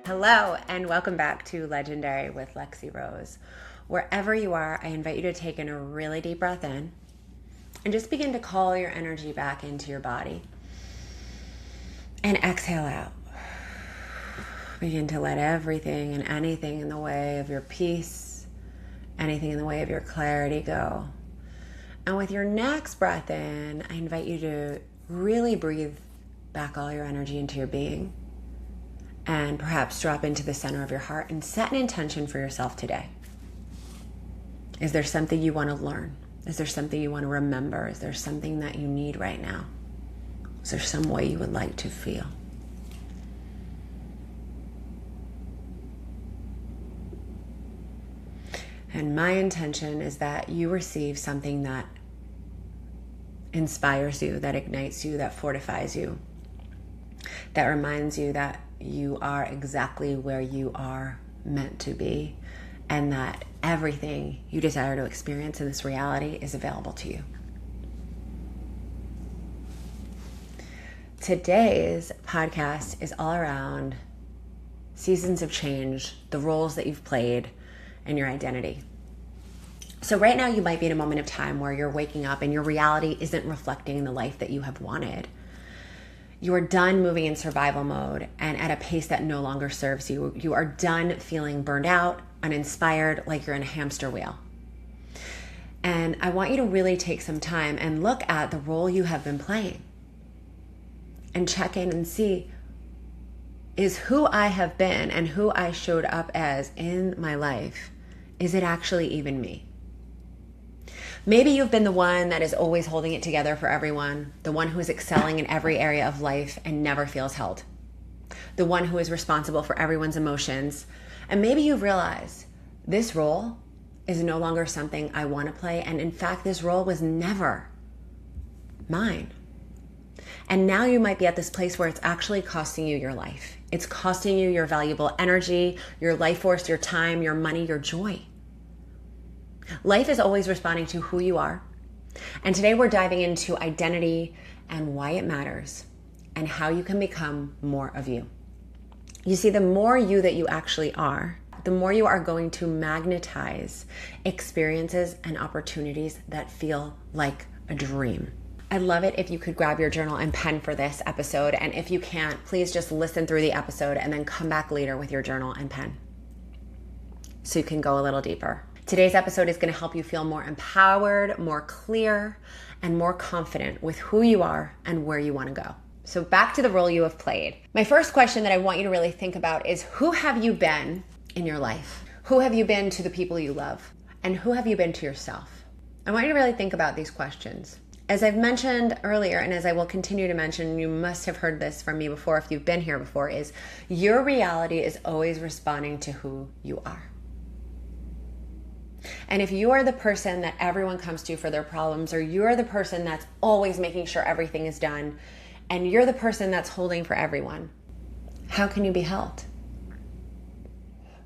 Hello, and welcome back to Legendary with LexyRose. Wherever you are, I invite you to take in a really deep breath in and just begin to call your energy back into your body. And exhale out. Begin to let everything and anything in the way of your peace, anything in the way of your clarity go. And with your next breath in, I invite you to really breathe back all your energy into your being. And perhaps drop into the center of your heart and set an intention for yourself today. Is there something you want to learn? Is there something you want to remember? Is there something that you need right now? Is there some way you would like to feel? And my intention is that you receive something that inspires you, that ignites you, that fortifies you, that reminds you that you are exactly where you are meant to be, and that everything you desire to experience in this reality is available to you. Today's podcast is all around seasons of change, the roles that you've played, and your identity. So right now you might be in a moment of time where you're waking up and your reality isn't reflecting the life that you have wanted. You are done moving in survival mode and at a pace that no longer serves you. You are done feeling burned out, uninspired, like you're in a hamster wheel. And I want you to really take some time and look at the role you have been playing and check in and see, is who I have been and who I showed up as in my life, is it actually even me? Maybe you've been the one that is always holding it together for everyone, the one who is excelling in every area of life and never feels held, the one who is responsible for everyone's emotions. And maybe you've realized this role is no longer something I want to play. And in fact, this role was never mine. And now you might be at this place where it's actually costing you your life. It's costing you your valuable energy, your life force, your time, your money, your joy. Life is always responding to who you are. And today we're diving into identity and why it matters and how you can become more of you. You see, the more you that you actually are, the more you are going to magnetize experiences and opportunities that feel like a dream. I'd love it if you could grab your journal and pen for this episode. And if you can't, please just listen through the episode and then come back later with your journal and pen so you can go a little deeper. Today's episode is going to help you feel more empowered, more clear, and more confident with who you are and where you want to go. So back to the role you have played. My first question that I want you to really think about is, who have you been in your life? Who have you been to the people you love? And who have you been to yourself? I want you to really think about these questions. As I've mentioned earlier, and as I will continue to mention, you must have heard this from me before if you've been here before, is your reality is always responding to who you are. And if you are the person that everyone comes to for their problems, or you're the person that's always making sure everything is done, and you're the person that's holding for everyone, how can you be held?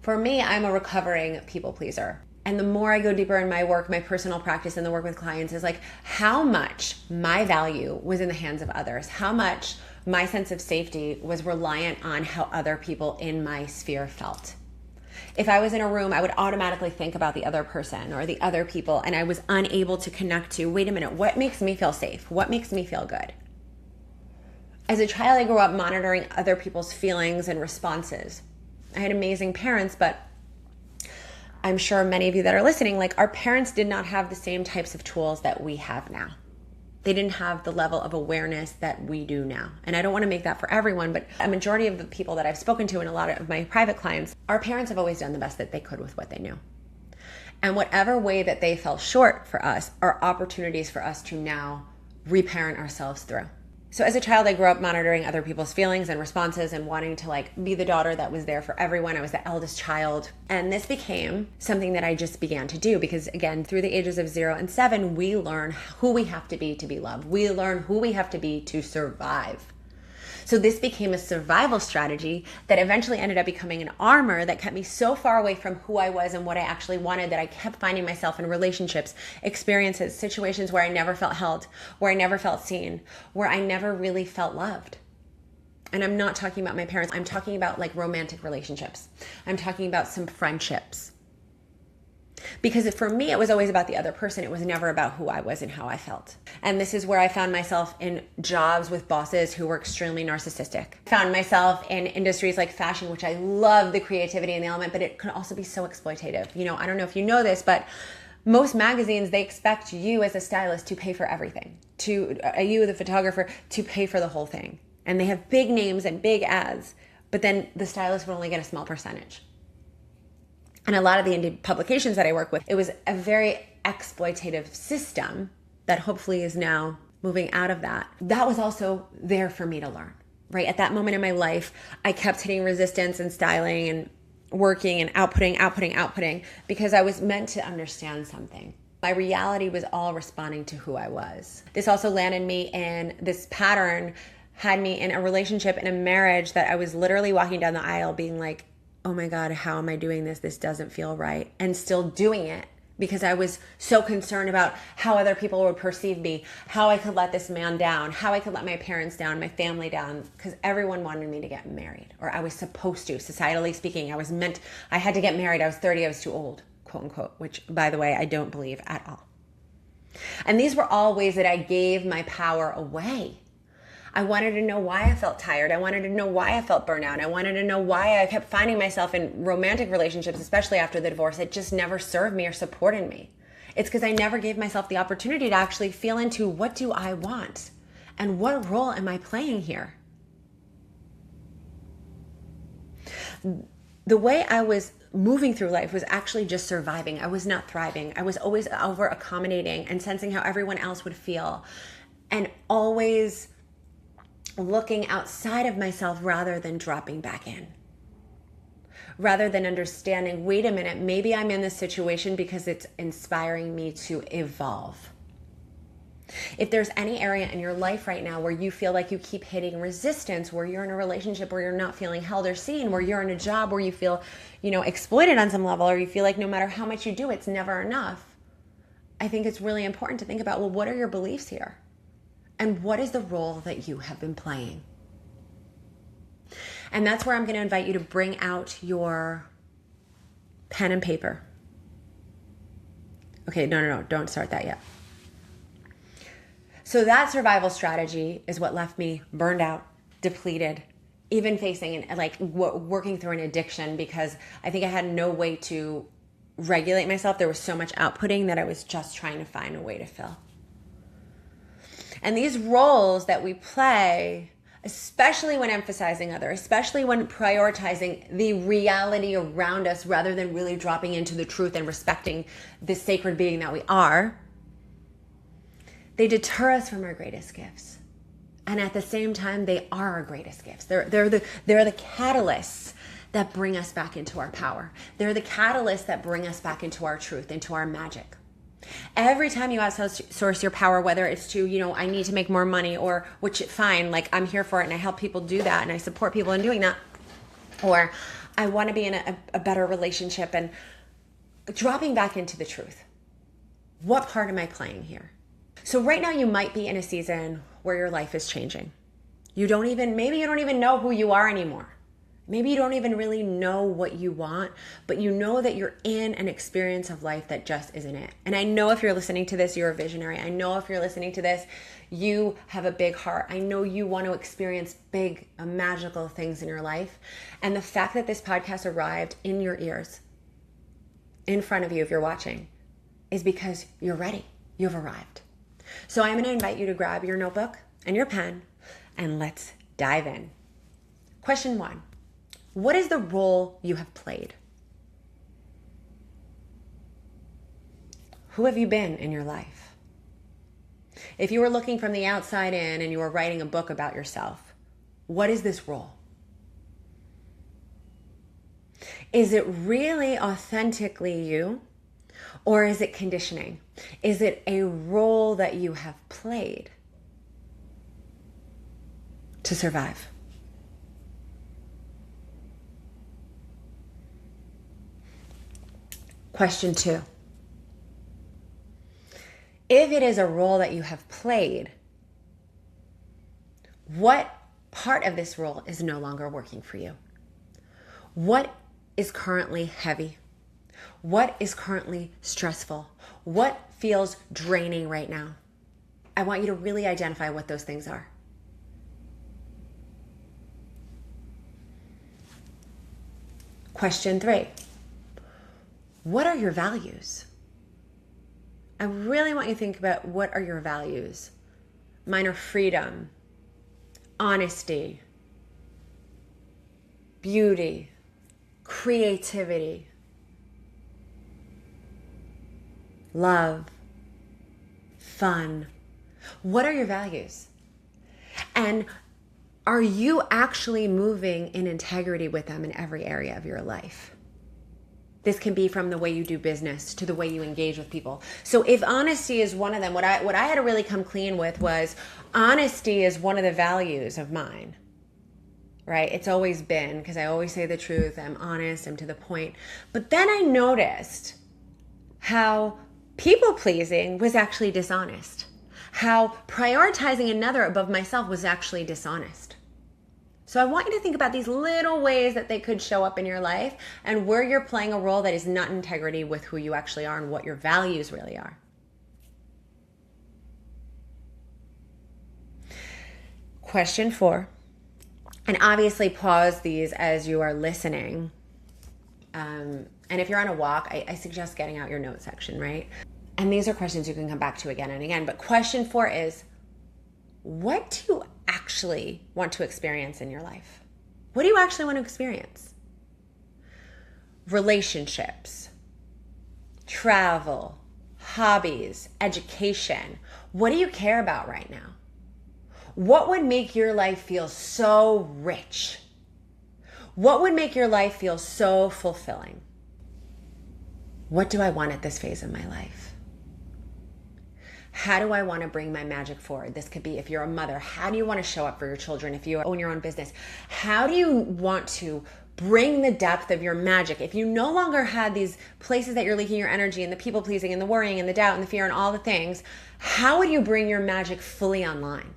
For me, I'm a recovering people pleaser. And the more I go deeper in my work, my personal practice and the work with clients is like how much my value was in the hands of others, how much my sense of safety was reliant on how other people in my sphere felt. If I was in a room, I would automatically think about the other person or the other people, and I was unable to connect to, wait a minute, what makes me feel safe? What makes me feel good? As a child, I grew up monitoring other people's feelings and responses. I had amazing parents, but I'm sure many of you that are listening, like our parents did not have the same types of tools that we have now. They didn't have the level of awareness that we do now. And I don't want to make that for everyone, but a majority of the people that I've spoken to and a lot of my private clients, our parents have always done the best that they could with what they knew. And whatever way that they fell short for us are opportunities for us to now reparent ourselves through. So as a child, I grew up monitoring other people's feelings and responses and wanting to be the daughter that was there for everyone. I was the eldest child. And this became something that I just began to do because, again, through the ages of 0 and 7, we learn who we have to be loved. We learn who we have to be to survive. So this became a survival strategy that eventually ended up becoming an armor that kept me so far away from who I was and what I actually wanted that I kept finding myself in relationships, experiences, situations where I never felt held, where I never felt seen, where I never really felt loved. And I'm not talking about my parents. I'm talking about like romantic relationships. I'm talking about some friendships. Because for me, it was always about the other person. It was never about who I was and how I felt. And this is where I found myself in jobs with bosses who were extremely narcissistic. I found myself in industries like fashion, which I love the creativity and the element, but it could also be so exploitative. You know, I don't know if you know this, but most magazines, they expect you as a stylist to pay for everything, you, the photographer, to pay for the whole thing. And they have big names and big ads, but then the stylist would only get a small percentage. And a lot of the indie publications that I work with, it was a very exploitative system that hopefully is now moving out of that. That was also there for me to learn, right? At that moment in my life, I kept hitting resistance and styling and working and outputting, because I was meant to understand something. My reality was all responding to who I was. This also landed me in this pattern, had me in a relationship, in a marriage that I was literally walking down the aisle being like, oh my God, how am I doing this? This doesn't feel right. And still doing it because I was so concerned about how other people would perceive me, how I could let this man down, how I could let my parents down, my family down, because everyone wanted me to get married, or I was supposed to, societally speaking. I had to get married. I was 30, I was too old, quote unquote, which by the way, I don't believe at all. And these were all ways that I gave my power away. I wanted to know why I felt tired. I wanted to know why I felt burnout. I wanted to know why I kept finding myself in romantic relationships, especially after the divorce. It just never served me or supported me. It's because I never gave myself the opportunity to actually feel into, what do I want? And what role am I playing here? The way I was moving through life was actually just surviving. I was not thriving. I was always over accommodating and sensing how everyone else would feel, and always looking outside of myself rather than dropping back in. Rather than understanding, wait a minute, maybe I'm in this situation because it's inspiring me to evolve. If there's any area in your life right now where you feel like you keep hitting resistance, where you're in a relationship where you're not feeling held or seen, where you're in a job where you feel, exploited on some level, or you feel like no matter how much you do, it's never enough, I think it's really important to think about, well, what are your beliefs here? And what is the role that you have been playing? And that's where I'm going to invite you to bring out your pen and paper. Okay, no, don't start that yet. So that survival strategy is what left me burned out, depleted, even facing working through an addiction, because I think I had no way to regulate myself. There was so much outputting that I was just trying to find a way to fill. And these roles that we play, especially when emphasizing others, especially when prioritizing the reality around us rather than really dropping into the truth and respecting the sacred being that we are, they deter us from our greatest gifts. And at the same time, they are our greatest gifts. They're the catalysts that bring us back into our power. They're the catalysts that bring us back into our truth, into our magic. Every time you outsource your power, whether it's to, I need to make more money, or which fine, I'm here for it and I help people do that and I support people in doing that, or I want to be in a better relationship, and dropping back into the truth. What part am I playing here? So right now you might be in a season where your life is changing. Maybe you don't even know who you are anymore. Maybe you don't even really know what you want, but you know that you're in an experience of life that just isn't it. And I know if you're listening to this, you're a visionary. I know if you're listening to this, you have a big heart. I know you want to experience big, magical things in your life. And the fact that this podcast arrived in your ears, in front of you if you're watching, is because you're ready. You've arrived. So I'm going to invite you to grab your notebook and your pen, and let's dive in. Question 1. What is the role you have played? Who have you been in your life? If you were looking from the outside in and you were writing a book about yourself, what is this role? Is it really authentically you, or is it conditioning? Is it a role that you have played to survive? Question 2. If it is a role that you have played, what part of this role is no longer working for you? What is currently heavy? What is currently stressful? What feels draining right now? I want you to really identify what those things are. Question 3. What are your values? I really want you to think about, what are your values? Mine are freedom, honesty, beauty, creativity, love, fun. What are your values? And are you actually moving in integrity with them in every area of your life? This can be from the way you do business to the way you engage with people. So if honesty is one of them, what I had to really come clean with was, honesty is one of the values of mine, right? It's always been, because I always say the truth. I'm honest, I'm to the point. But then I noticed how people-pleasing was actually dishonest. How prioritizing another above myself was actually dishonest. So I want you to think about these little ways that they could show up in your life and where you're playing a role that is not in integrity with who you actually are and what your values really are. Question 4, and obviously pause these as you are listening. And if you're on a walk, I suggest getting out your note section, right? And these are questions you can come back to again and again. But question 4 is, what do you actually want to experience in your life? What do you actually want to experience? Relationships, travel, hobbies, education. What do you care about right now? What would make your life feel so rich? What would make your life feel so fulfilling? What do I want at this phase of my life? How do I want to bring my magic forward? This could be, if you're a mother, how do you want to show up for your children? If you own your own business, how do you want to bring the depth of your magic? If you no longer had these places that you're leaking your energy and the people pleasing and the worrying and the doubt and the fear and all the things, how would you bring your magic fully online?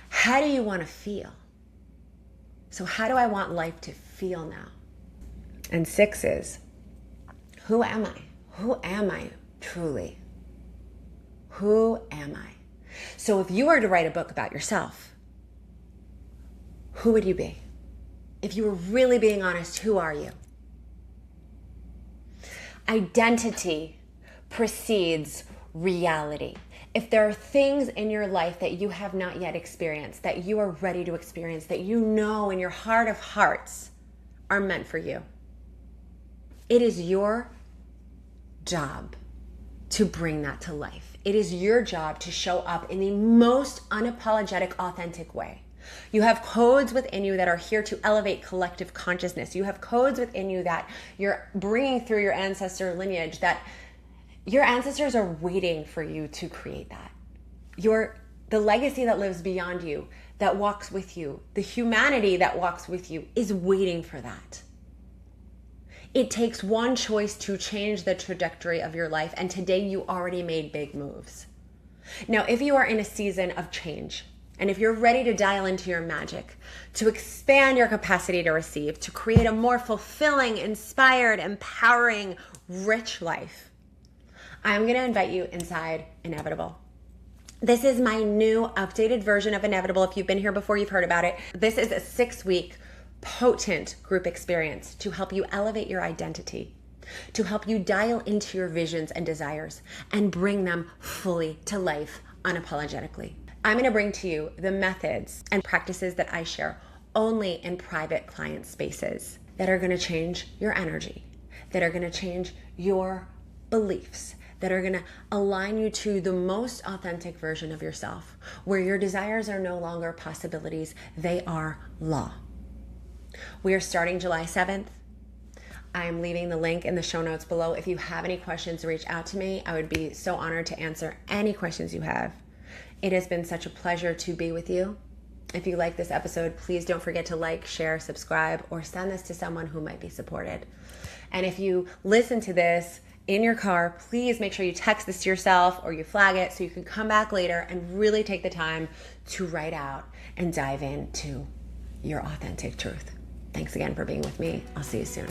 How do you want to feel? So how do I want life to feel now? And 6 is, who am I? Who am I truly? Who am I? So if you were to write a book about yourself, who would you be? If you were really being honest, who are you? Identity precedes reality. If there are things in your life that you have not yet experienced, that you are ready to experience, that you know in your heart of hearts are meant for you, it is your job to bring that to life. It is your job to show up in the most unapologetic, authentic way. You have codes within you that are here to elevate collective consciousness. You have codes within you that you're bringing through your ancestor lineage, that your ancestors are waiting for you to create that. The legacy that lives beyond you, that walks with you, the humanity that walks with you is waiting for that. It takes one choice to change the trajectory of your life, and today you already made big moves. Now, if you are in a season of change, and if you're ready to dial into your magic, to expand your capacity to receive, to create a more fulfilling, inspired, empowering, rich life, I'm going to invite you inside Inevitable. This is my new updated version of Inevitable. If you've been here before, you've heard about it. This is a 6-week potent group experience to help you elevate your identity, to help you dial into your visions and desires and bring them fully to life unapologetically. I'm going to bring to you the methods and practices that I share only in private client spaces that are going to change your energy, that are going to change your beliefs, that are going to align you to the most authentic version of yourself, where your desires are no longer possibilities, they are law. We are starting July 7th. I'm leaving the link in the show notes below. If you have any questions, reach out to me. I would be so honored to answer any questions you have. It has been such a pleasure to be with you. If you like this episode, please don't forget to like, share, subscribe, or send this to someone who might be supported. And if you listen to this in your car, please make sure you text this to yourself or you flag it so you can come back later and really take the time to write out and dive into your authentic truth. Thanks again for being with me. I'll see you soon.